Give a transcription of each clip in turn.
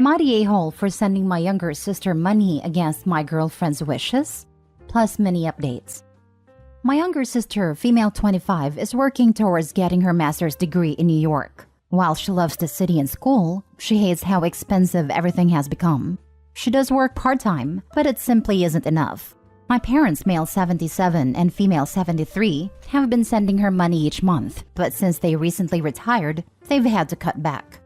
Am I the a-hole for sending my younger sister money against my girlfriend's wishes? Plus many updates. My younger sister, female 25, is working towards getting her master's degree in New York. While she loves the city and school, she hates how expensive everything has become. She does work part-time, but it simply isn't enough. My parents, male 77 and female 73, have been sending her money each month, but since they recently retired, they've had to cut back.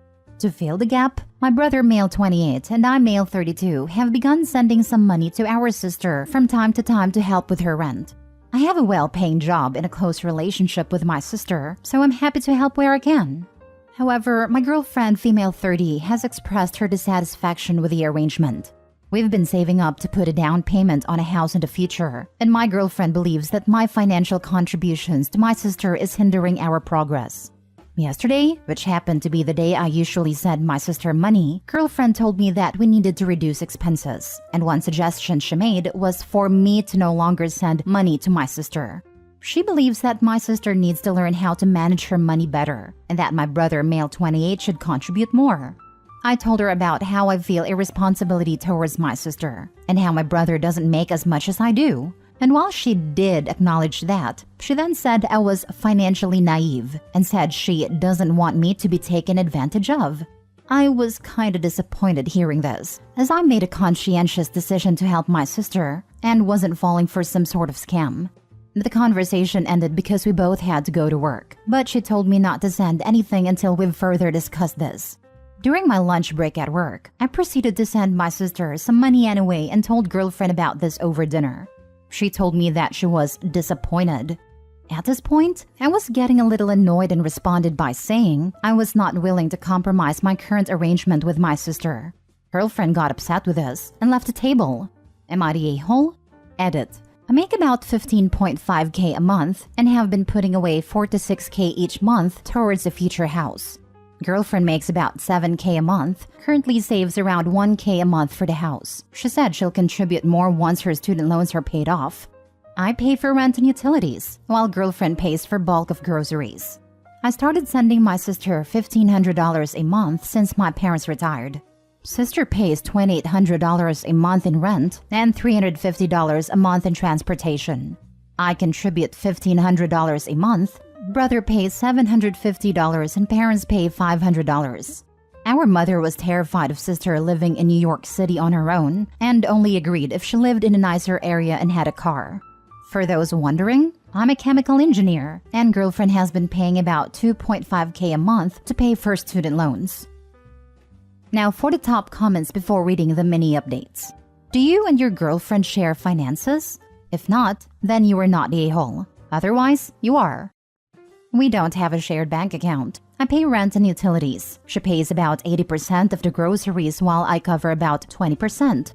To fill the gap, my brother, male 28, and I, male 32, have begun sending some money to our sister from time to time to help with her rent. I have a well-paying job and a close relationship with my sister, so I'm happy to help where I can. However, my girlfriend, female 30, has expressed her dissatisfaction with the arrangement. We've been saving up to put a down payment on a house in the future, and my girlfriend believes that my financial contributions to my sister is hindering our progress. Yesterday, which happened to be the day I usually send my sister money, girlfriend told me that we needed to reduce expenses, and one suggestion she made was for me to no longer send money to my sister. She believes that my sister needs to learn how to manage her money better, and that my brother, male 28, should contribute more. I told her about how I feel irresponsibility towards my sister, and how my brother doesn't make as much as I do. And while she did acknowledge that, she then said I was financially naive and said she doesn't want me to be taken advantage of. I was kinda disappointed hearing this, as I made a conscientious decision to help my sister and wasn't falling for some sort of scam. The conversation ended because we both had to go to work, but she told me not to send anything until we've further discussed this. During my lunch break at work, I proceeded to send my sister some money anyway and told girlfriend about this over dinner. She told me that she was disappointed. At this point, I was getting a little annoyed and responded by saying I was not willing to compromise my current arrangement with my sister. Girlfriend got upset with this and left the table. Am I the a-hole? Edit. I make about 15.5k a month and have been putting away 4 to 6k each month towards a future house. Girlfriend makes about 7k a month, currently saves around 1k a month for the house. She said she'll contribute more once her student loans are paid off. I pay for rent and utilities, while girlfriend pays for bulk of groceries. I started sending my sister $1,500 a month since my parents retired. Sister pays $2,800 a month in rent and $350 a month in transportation. I contribute $1,500 a month. Brother pays $750 and parents pay $500. Our mother was terrified of sister living in New York City on her own and only agreed if she lived in a nicer area and had a car. For those wondering, I'm a chemical engineer and girlfriend has been paying about 2.5k a month to pay for student loans. Now for the top comments before reading the mini updates. Do you and your girlfriend share finances? If not, then you are not the a-hole. Otherwise, you are. We don't have a shared bank account. I pay rent and utilities. She pays about 80% of the groceries while I cover about 20%.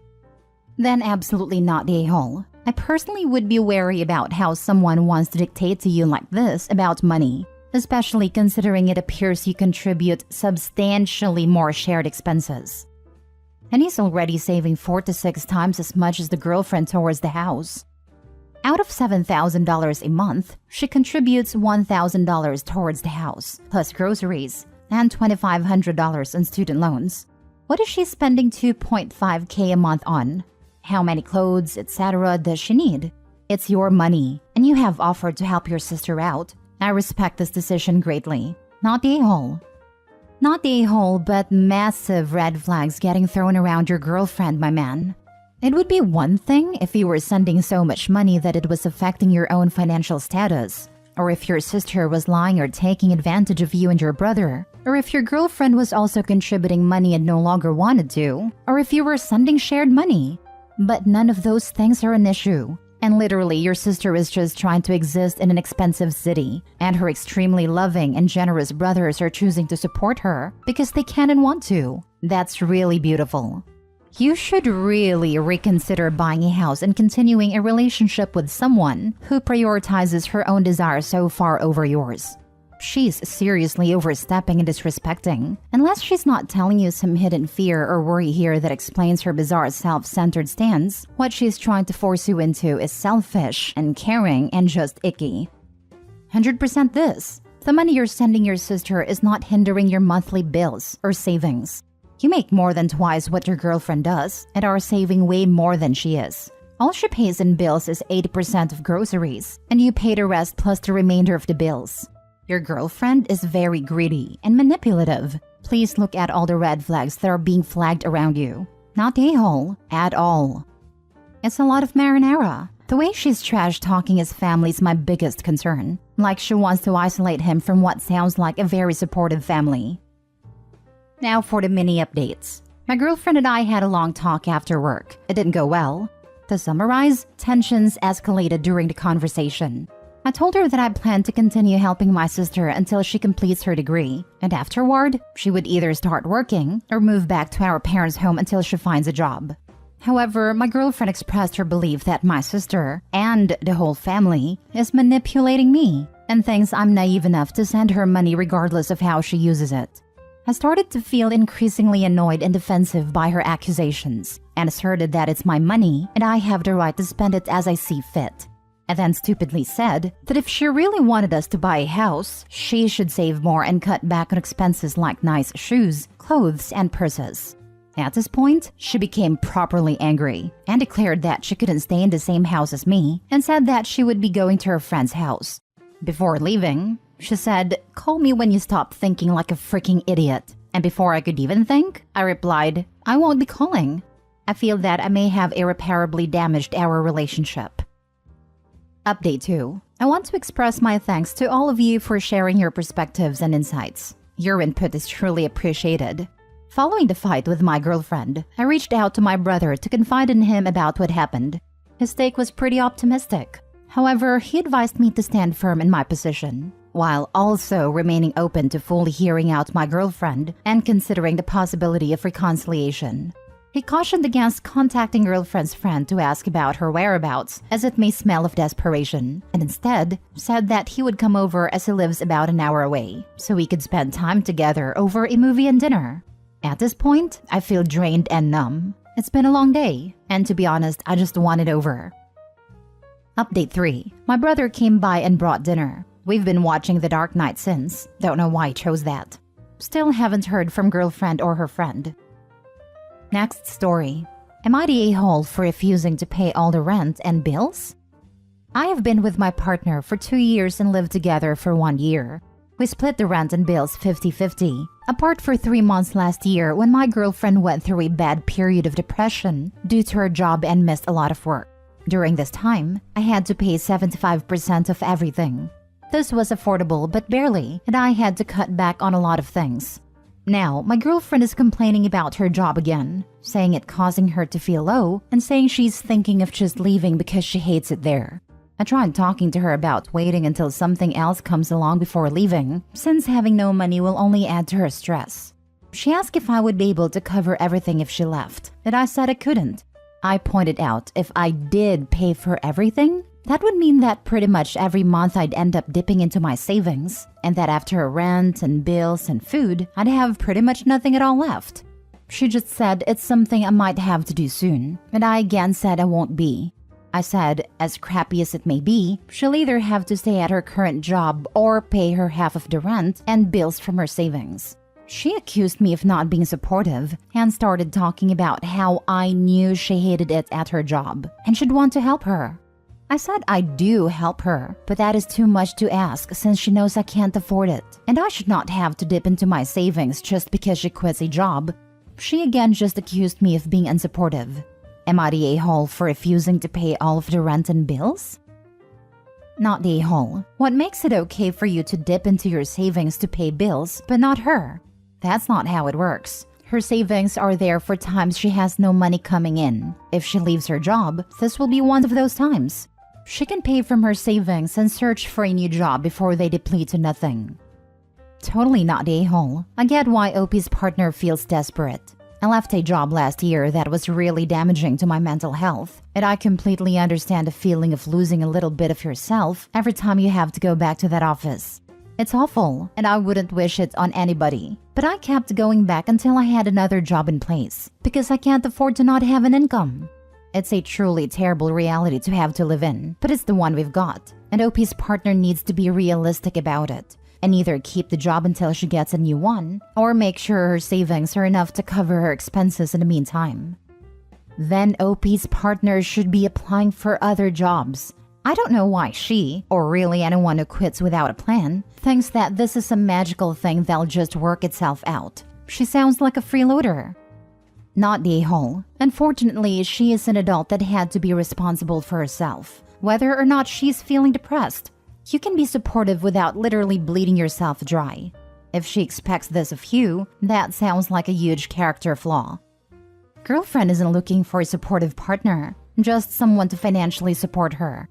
Then absolutely not the a-hole. I personally would be wary about how someone wants to dictate to you like this about money, especially considering it appears you contribute substantially more shared expenses. And he's already saving 4 to 6 times as much as the girlfriend towards the house. Out of $7,000 a month, she contributes $1,000 towards the house, plus groceries, and $2,500 in student loans. What is she spending 2.5k a month on? How many clothes, etc. does she need? It's your money, and you have offered to help your sister out. I respect this decision greatly. Not the a-hole. Not the a-hole, but massive red flags getting thrown around your girlfriend, my man. It would be one thing if you were sending so much money that it was affecting your own financial status, or if your sister was lying or taking advantage of you and your brother, or if your girlfriend was also contributing money and no longer wanted to, or if you were sending shared money. But none of those things are an issue. And literally, your sister is just trying to exist in an expensive city, and her extremely loving and generous brothers are choosing to support her because they can and want to. That's really beautiful. You should really reconsider buying a house and continuing a relationship with someone who prioritizes her own desires so far over yours. She's seriously overstepping and disrespecting, unless she's not telling you some hidden fear or worry here that explains her bizarre self-centered stance. What she's trying to force you into is selfish and caring and just icky. 100% this. The money you're sending your sister is not hindering your monthly bills or savings. You make more than twice what your girlfriend does and are saving way more than she is. All she pays in bills is 80% of groceries, and you pay the rest plus the remainder of the bills. Your girlfriend is very greedy and manipulative. Please look at all the red flags that are being flagged around you. Not a-hole at all. It's a lot of marinara. The way she's trash-talking his family is my biggest concern. Like she wants to isolate him from what sounds like a very supportive family. Now for the mini updates. My girlfriend and I had a long talk after work. It didn't go well. To summarize, tensions escalated during the conversation. I told her that I planned to continue helping my sister until she completes her degree, and afterward, she would either start working or move back to our parents' home until she finds a job. However, my girlfriend expressed her belief that my sister, and the whole family, is manipulating me, and thinks I'm naive enough to send her money regardless of how she uses it. I started to feel increasingly annoyed and defensive by her accusations, and asserted that it's my money and I have the right to spend it as I see fit. I then stupidly said that if she really wanted us to buy a house, she should save more and cut back on expenses like nice shoes, clothes, and purses. At this point, she became properly angry and declared that she couldn't stay in the same house as me and said that she would be going to her friend's house. Before leaving, she said, "Call me when you stop thinking like a freaking idiot." And before I could even think, I replied, "I won't be calling." I feel that I may have irreparably damaged our relationship. Update 2. I want to express my thanks to all of you for sharing your perspectives and insights. Your input is truly appreciated. Following the fight with my girlfriend, I reached out to my brother to confide in him about what happened. His take was pretty optimistic. However, he advised me to stand firm in my position, while also remaining open to fully hearing out my girlfriend and considering the possibility of reconciliation. He cautioned against contacting girlfriend's friend to ask about her whereabouts, as it may smell of desperation, and instead said that he would come over as he lives about an hour away, so we could spend time together over a movie and dinner. At this point, I feel drained and numb. It's been a long day, and to be honest, I just want it over. Update 3. My brother came by and brought dinner. We've been watching The Dark Knight since. Don't know why he chose that. Still haven't heard from girlfriend or her friend. Next story. Am I the a-hole for refusing to pay all the rent and bills? I have been with my partner for 2 years and lived together for 1 year. We split the rent and bills 50-50, apart for 3 months last year when my girlfriend went through a bad period of depression due to her job and missed a lot of work. During this time, I had to pay 75% of everything. This was affordable but barely, and I had to cut back on a lot of things. Now, my girlfriend is complaining about her job again, saying it causing her to feel low and saying she's thinking of just leaving because she hates it there. I tried talking to her about waiting until something else comes along before leaving, since having no money will only add to her stress. She asked if I would be able to cover everything if she left, and I said I couldn't. I pointed out if I did pay for everything, that would mean that pretty much every month I'd end up dipping into my savings, and that after rent and bills and food, I'd have pretty much nothing at all left. She just said it's something I might have to do soon, and I again said I won't be. I said, as crappy as it may be, she'll either have to stay at her current job or pay her half of the rent and bills from her savings. She accused me of not being supportive and started talking about how I knew she hated it at her job and should want to help her. I said I do help her, but that is too much to ask since she knows I can't afford it, and I should not have to dip into my savings just because she quits a job. She again just accused me of being unsupportive. Am I the a-hole for refusing to pay all of the rent and bills? Not the a-hole. What makes it okay for you to dip into your savings to pay bills, but not her? That's not how it works. Her savings are there for times she has no money coming in. If she leaves her job, this will be one of those times. She can pay from her savings and search for a new job before they deplete to nothing. Totally not the a-hole. I get why OP's partner feels desperate. I left a job last year that was really damaging to my mental health, and I completely understand the feeling of losing a little bit of yourself every time you have to go back to that office. It's awful, and I wouldn't wish it on anybody, but I kept going back until I had another job in place, because I can't afford to not have an income. It's a truly terrible reality to have to live in, but it's the one we've got, and OP's partner needs to be realistic about it. and either keep the job until she gets a new one or make sure her savings are enough to cover her expenses in the meantime. Then OP's partner should be applying for other jobs. I don't know why she, or really anyone who quits without a plan, thinks that this is a magical thing that'll just work itself out. She sounds like a freeloader. Not the a-hole. Unfortunately, she is an adult that had to be responsible for herself, whether or not she's feeling depressed. You can be supportive without literally bleeding yourself dry. If she expects this of you, that sounds like a huge character flaw. Girlfriend isn't looking for a supportive partner, just someone to financially support her.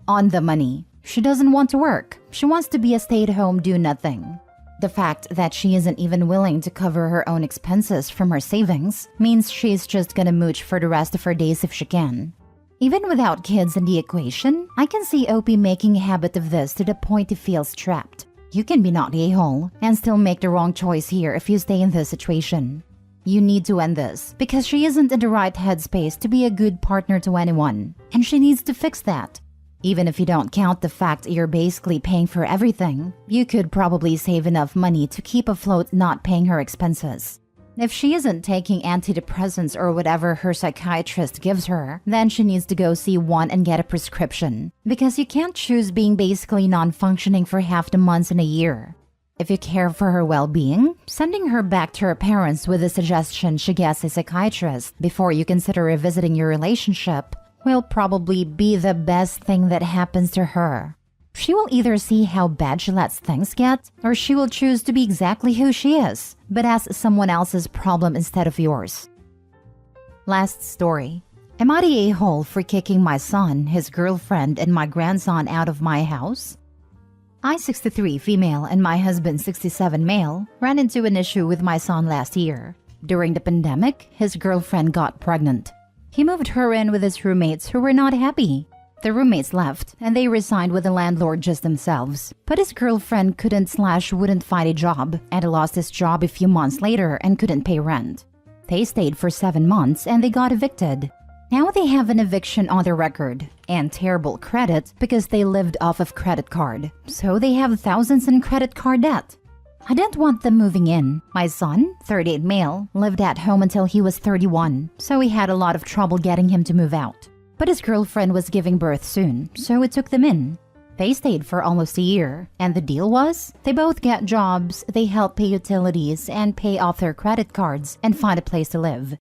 On the money, she doesn't want to work. She wants to be a stay-at-home do-nothing. The fact that she isn't even willing to cover her own expenses from her savings means she's just gonna mooch for the rest of her days if she can. Even without kids in the equation, I can see OP making a habit of this to the point he feels trapped. You can be not the a-hole and still make the wrong choice here if you stay in this situation. You need to end this because she isn't in the right headspace to be a good partner to anyone, and she needs to fix that. Even if you don't count the fact you're basically paying for everything, you could probably save enough money to keep afloat not paying her expenses. If she isn't taking antidepressants or whatever her psychiatrist gives her, then she needs to go see one and get a prescription, because you can't choose being basically non-functioning for half the months in a year. If you care for her well-being, sending her back to her parents with the suggestion she gets a psychiatrist before you consider revisiting your relationship will probably be the best thing that happens to her. She will either see how bad she lets things get, or she will choose to be exactly who she is, but as someone else's problem instead of yours. Last story. Am I the a-hole for kicking my son, his girlfriend, and my grandson out of my house? I, 63 female, and my husband, 67 male, ran into an issue with my son last year. During the pandemic, his girlfriend got pregnant. He moved her in with his roommates who were not happy. The roommates left, and they resigned with the landlord just themselves. But his girlfriend couldn't/wouldn't find a job, and lost his job a few months later and couldn't pay rent. They stayed for 7 months and they got evicted. Now they have an eviction on their record, and terrible credit because they lived off of credit card. So they have thousands in credit card debt. I didn't want them moving in. My son, 38 male, lived at home until he was 31, so we had a lot of trouble getting him to move out. But his girlfriend was giving birth soon, so we took them in. They stayed for almost a year, and the deal was, they both get jobs, they help pay utilities and pay off their credit cards and find a place to live.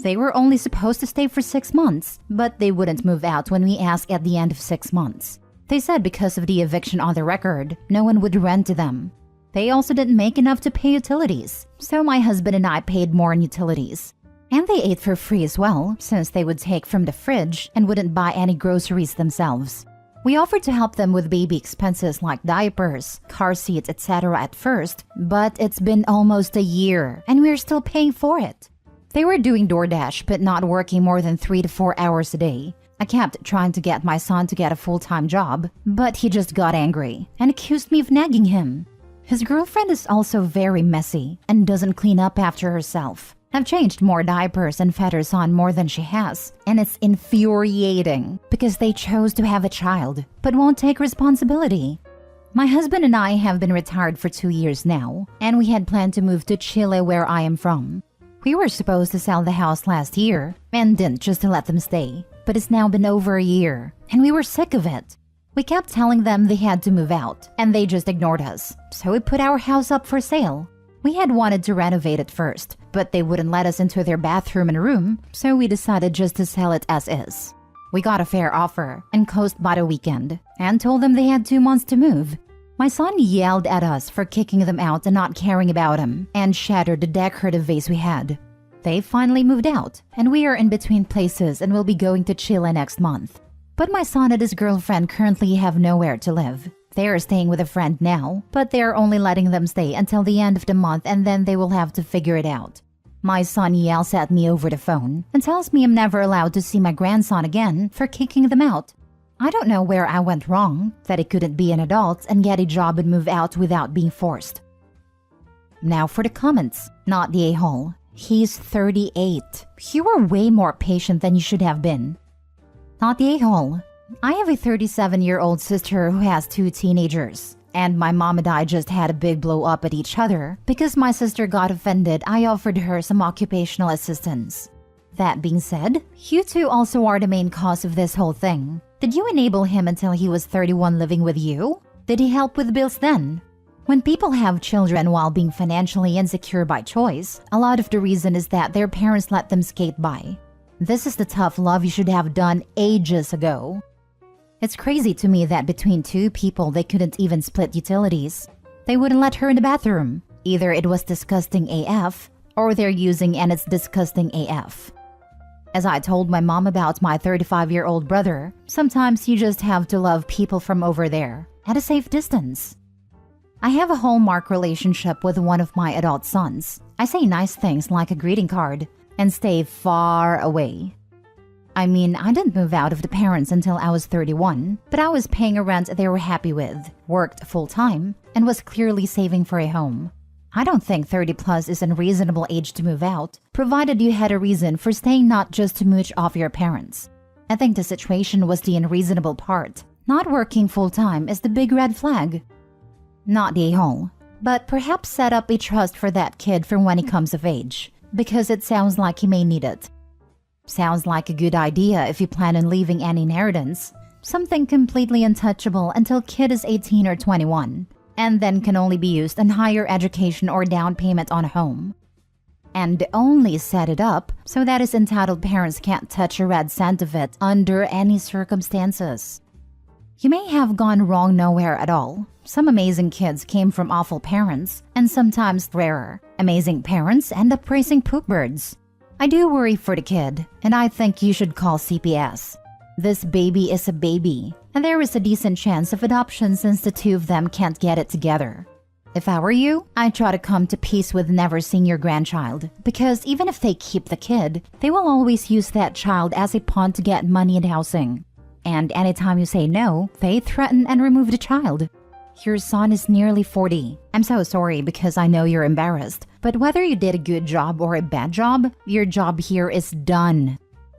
They were only supposed to stay for 6 months, but they wouldn't move out when we asked at the end of 6 months. They said because of the eviction on the record, no one would rent to them. They also didn't make enough to pay utilities, so my husband and I paid more in utilities. And they ate for free as well, since they would take from the fridge and wouldn't buy any groceries themselves. We offered to help them with baby expenses like diapers, car seats, etc. at first, but it's been almost a year, and we're still paying for it. They were doing DoorDash, but not working more than 3 to 4 hours a day. I kept trying to get my son to get a full-time job, but he just got angry and accused me of nagging him. His girlfriend is also very messy and doesn't clean up after herself. I've changed more diapers and fed her son more than she has, and it's infuriating because they chose to have a child but won't take responsibility. My husband and I have been retired for 2 years now, and we had planned to move to Chile where I am from. We were supposed to sell the house last year and didn't, just to let them stay, but it's now been over a year and we were sick of it. We kept telling them they had to move out, and they just ignored us, so we put our house up for sale. We had wanted to renovate it first, but they wouldn't let us into their bathroom and room, so we decided just to sell it as is. We got a fair offer and closed by the weekend, and told them they had 2 months to move. My son yelled at us for kicking them out and not caring about him, and shattered the decorative vase we had. They finally moved out, and we are in between places and will be going to Chile next month. But my son and his girlfriend currently have nowhere to live. They are staying with a friend now, but they are only letting them stay until the end of the month, and then they will have to figure it out. My son yells at me over the phone and tells me I'm never allowed to see my grandson again for kicking them out. I don't know where I went wrong, that he couldn't be an adult and get a job and move out without being forced. Now for the comments. Not the a-hole. He's 38. You were way more patient than you should have been. Not the a-hole. I have a 37-year-old sister who has 2 teenagers. And my mom and I just had a big blow up at each other because my sister got offended I offered her some occupational assistance. That being said, you two also are the main cause of this whole thing. Did you enable him until he was 31 living with you? Did he help with bills then? When people have children while being financially insecure by choice, a lot of the reason is that their parents let them skate by. This is the tough love you should have done ages ago. It's crazy to me that between two people they couldn't even split utilities. They wouldn't let her in the bathroom. Either it was disgusting AF, or they're using and it's disgusting AF. As I told my mom about my 35-year-old brother, sometimes you just have to love people from over there, at a safe distance. I have a hallmark relationship with one of my adult sons. I say nice things like a greeting card, and stay far away. I mean, I didn't move out of the parents until I was 31, but I was paying a rent they were happy with, worked full-time, and was clearly saving for a home. I don't think 30 plus is an unreasonable age to move out, provided you had a reason for staying not just to mooch off your parents. I think the situation was the unreasonable part. Not working full-time is the big red flag. Not the a-hole, but perhaps set up a trust for that kid for when he comes of age, because it sounds like he may need it. Sounds like a good idea if you plan on leaving an inheritance, something completely untouchable until kid is 18 or 21, and then can only be used on higher education or down payment on a home. And only set it up so that his entitled parents can't touch a red cent of it under any circumstances. You may have gone wrong nowhere at all. Some amazing kids came from awful parents, and sometimes rarer, amazing parents end up raising poop birds. I do worry for the kid, and I think you should call CPS. This baby is a baby, and there is a decent chance of adoption since the two of them can't get it together. If I were you, I'd try to come to peace with never seeing your grandchild, because even if they keep the kid, they will always use that child as a pawn to get money and housing. And anytime you say no, they threaten and remove the child. Your son is nearly 40. I'm so sorry because I know you're embarrassed. But whether you did a good job or a bad job, your job here is done.